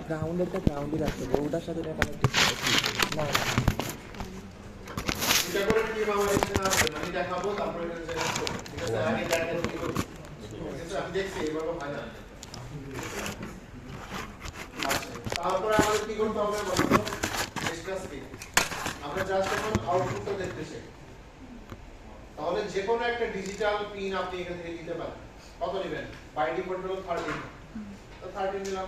গ্রাউন্ডেরটা গ্রাউন্ডে রাখতে হবে, ওটার সাথে কানেক্টেড না না এটা করে কি আমার এখানে আসবে আমি দেখাবো তারপরে এটা জেনারেট করব ঠিক আছে আগে ডাটা কি করব ঠিক আছে আমি দেখছি এইভাবে হয় না আচ্ছা তারপরে আমাদের কি করতে হবে বলতো ডিসকাস কি আমরা জাস্ট এখন আউটপুটটা দেখতে চাই তাহলে যে কোনো একটা ডিজিটাল পিন আপনি এখান থেকে নিতে পারেন কত নেবেন বাই ডিফল্ট হলো 13 তো 13 নিলাম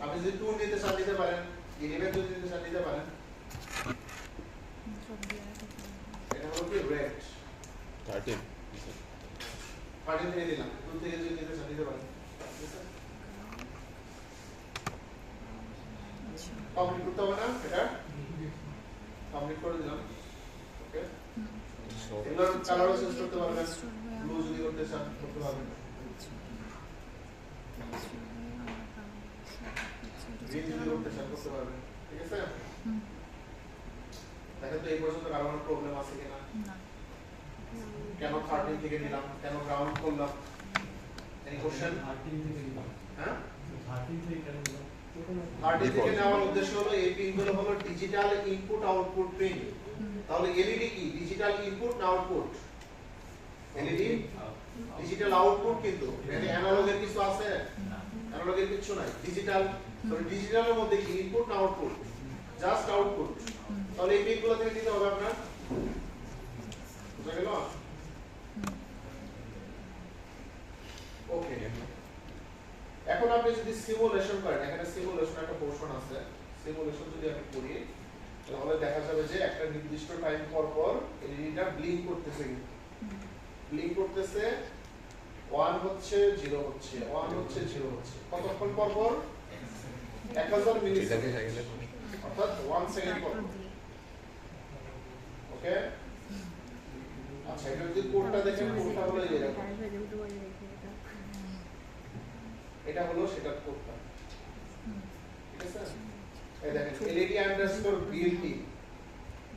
আপনি যদি 2 নিতে চান নিতে পারেন 11 যদি নিতে চান নিতে পারেন এটা হলো কি রেট 13 13 দিয়ে দিলাম 2 থেকে যদি নিতে চান নিতে পারেন কমপ্লিট করতে হবে না এটা কমপ্লিট করে দিলাম ওকে এগুলোর কালারও চেঞ্জ করতে পারবেন ব্লু যদি করতে চান করতে পারবেন গ্রিন যদি করতে চান করতে পারবেন ঠিক আছে দেখেন তো এই পর্যন্ত কারো কোনো প্রবলেম আছে কিনা না কেন 13 থেকে নিলাম কেন গ্রাউন্ড করলাম এনি কোশ্চেন 13 থেকে নিলাম হ্যাঁ 13 থেকে কেন নিলাম 13 থেকে নেওয়ার উদ্দেশ্য হলো এই পিনগুলো হলো ডিজিটাল ইনপুট আউটপুট পিন তাহলে এলইডি কি ডিজিটাল ইনপুট না আউটপুট এলইডি ডিজিটাল আউটপুট কিন্তু এখানে অ্যানালগের কিছু আছে না অ্যানালগের কিছু নাই ডিজিটাল তো ডিজিটালের মধ্যে কি ইনপুট না আউটপুট জাস্ট আউটপুট তাহলে এই পিনগুলো থেকে দিতে হবে আপনার বুঝা গেল ওকে এখন আপনি যদি সিমুলেশন করেন এখানে সিমুলেশন একটা পোরশন আছে সিমুলেশন যদি আমি করি তাহলে দেখা যাবে যে একটা নির্দিষ্ট টাইম পর পর এলইডিটা ব্লিঙ্ক করতেছে ব্লিঙ্ক করতেছে 1 হচ্ছে 0 হচ্ছে 1 হচ্ছে 0 হচ্ছে কতক্ষণ পর পর 1000 মিলিসেকেন্ড অর্থাৎ 1 সেকেন্ড পর ওকে আচ্ছা এটা যদি কোডটা দেখেন কোডটা হলো এই এরকম এটা হলো সেটা কোডটা ঠিক আছে এই দেখেন LED আন্ডারস্কোর BLT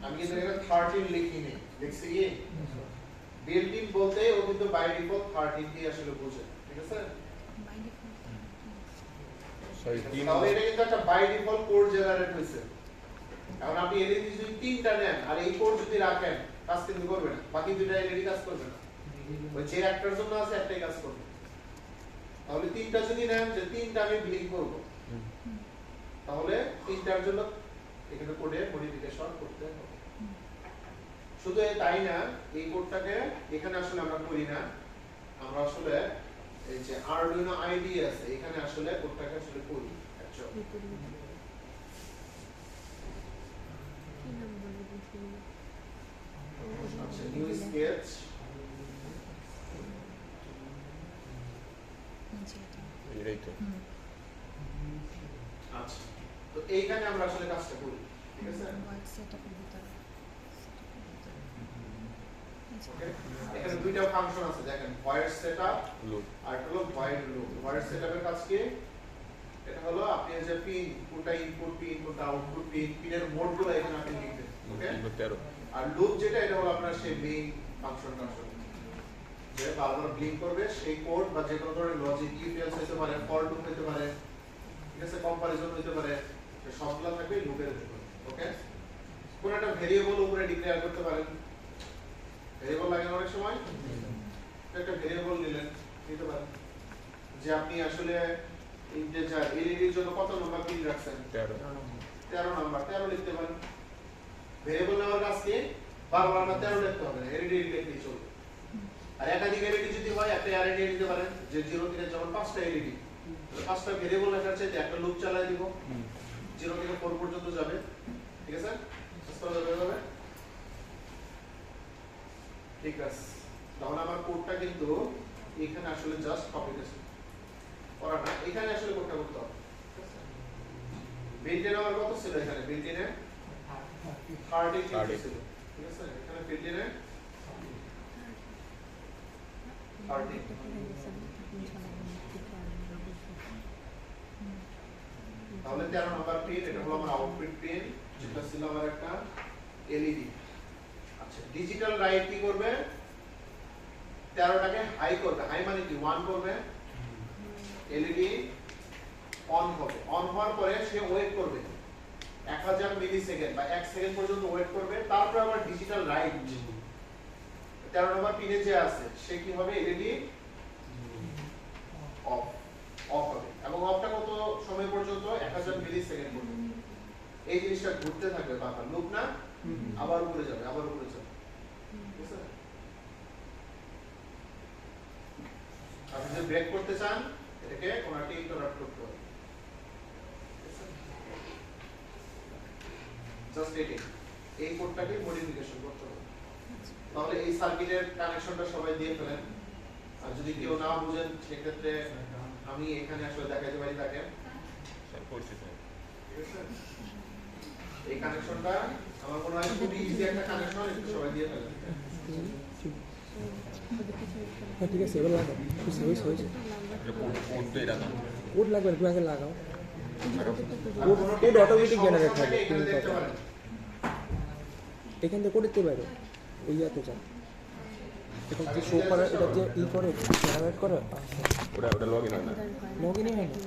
আমি কিন্তু এখানে 13 লিখিনি লিখছি কি BLT বলতে ও কিন্তু বাই ডিফল্ট 13 দিয়ে আসলে বোঝে ঠিক আছে বাই ডিফল্ট সরি তাহলে এটা কিন্তু একটা বাই ডিফল্ট কোড জেনারেট হইছে এখন আপনি LED যদি তিনটা নেন আর এই কোড যদি রাখেন কাজ কিন্তু করবে না বাকি দুইটা LED কাজ করবে না ওই যে একটার জন্য আছে একটাই কাজ করবে তাহলে তিনটা যদি নেন যে তিনটা আমি ব্লিঙ্ক করব তাহলে তিনটার জন্য এখানে কোডে মডিফিকেশন করতে হবে শুধু তাই না এই কোডটাকে এখানে আসলে আমরা করি না আমরা আসলে এই যে আরডুইনো আইডি আছে এখানে আসলে কোডটাকে আসলে করি অ্যাকচুয়ালি আচ্ছা নিউ স্কেচ এটাই তো আচ্ছা তো এইখানে আমরা আসলে কাজটা করি ঠিক আছে ওকে এখানে দুইটা ফাংশন আছে দেখেন ভয়েড সেটআপ লুপ আর হলো ভয়েড লুপ ভয়েড সেটআপের কাজ কি এটা হলো আপনি যে পিন কোনটা ইনপুট পিন কোনটা আউটপুট পিন পিনের মোডগুলো এখানে আপনি লিখবেন ওকে 13 আর লুপ যেটা এটা হলো আপনার সেই মেইন ফাংশনটা আসলে যে বারবার ব্লিঙ্ক করবে সেই কোড বা যে কোনো ধরনের লজিক ইফ এলস হতে পারে ফর লুপ হতে পারে ঠিক আছে কম্পারিজন হতে পারে সবগুলো থাকবে লুপের ভিতরে ওকে কোন একটা ভেরিয়েবল উপরে ডিক্লেয়ার করতে পারেন ভেরিয়েবল লাগে অনেক সময় একটা ভেরিয়েবল নিলেন নিতে পারেন যে আপনি আসলে ইন্টিজার এলইডি এর জন্য কত নাম্বার পিন রাখছেন 13 নাম্বার 13 লিখতে পারেন ভেরিয়েবল নেওয়ার কাজ কি বারবার না 13 লিখতে হবে এলইডি লিখলেই চলবে আর একাধিক এলইডি যদি হয় একটা এলইডি নিতে পারেন যে 0 থেকে যেমন 5টা এলইডি 5টা ভেরিয়েবল লেখার চাইতে একটা লুপ চালাই দিব 0 থেকে 4 পর্যন্ত যাবে ঠিক আছে স্পষ্ট যাবে ঠিক আছে তাহলে আমার কোডটা কিন্তু এখানে আসলে জাস্ট কপি পেস্ট করা না এখানে আসলে কোডটা করতে হবে বিল্ট ইন আমার কত ছিল এখানে বিল্ট ইনে 30 ছিল ঠিক আছে এখানে বিল্ট ইনে 30 তাহলে 13 নাম্বার পিন এটা হলো আমার আউটপুট পিন যেটা ছিল আমার একটা এলইডি আচ্ছা ডিজিটাল রাইট কি করবে 13টাকে হাই করবে হাই মানে কি 1 করবে এলইডি অন হবে, অন হওয়ার পরে সে ওয়েট করবে 1000 মিলি সেকেন্ড বা 1 সেকেন্ড পর্যন্ত ওয়েট করবে, তারপর আবার ডিজিটাল রাইট 13 নম্বর পিনে যে আছে সে কি হবে এলইডি অফ হবে, এবং অফটা কত সময় পর্যন্ত 1000 মিলি সেকেন্ড পর্যন্ত। এই জিনিসটা ঘুরতে থাকবে বারবার, লুপ না, আবার উপরে যাবে, আবার উপরে যাবে, ঠিক আছে? আপনি যদি ব্রেক করতে চান এটাকে কোনটা ইন্টারাপ্ট করতে হবে, জাস্ট এই কোডটাকে মডিফিকেশন করতে হবে। তাহলে এই সার্কিটের কানেকশনটা সবাই দিয়ে ফেলেন, আর যদি কেউ না বুঝেন সেক্ষেত্রে আমি এখানে আসলে দেখাইতে পারি তাকে, স্যার করছি স্যার। ঠিক আছে? এই কানেকশনটা আমার মনে হয় খুবই ইজি একটা কানেকশন, একটু সবাই দিয়ে ফেলেন। হ্যাঁ ঠিক আছে, এবার লাগাও। হয়েছে এটা কোড তো এটা না। কোড লাগবে না, তুমি আগে লাগাও। আর কোনো কোড automatic generate সমস্যা হবে, থাকলে এখানে কোনো দেখতে কথা। পারেন। এখান থেকে করে দিতে পারো ওই ইয়াতে যান, এটা যে শো করে, এটা যে ই করে জেনারেট করে, ওটা লগ ইন হয় না। লগ ইনই হয় না।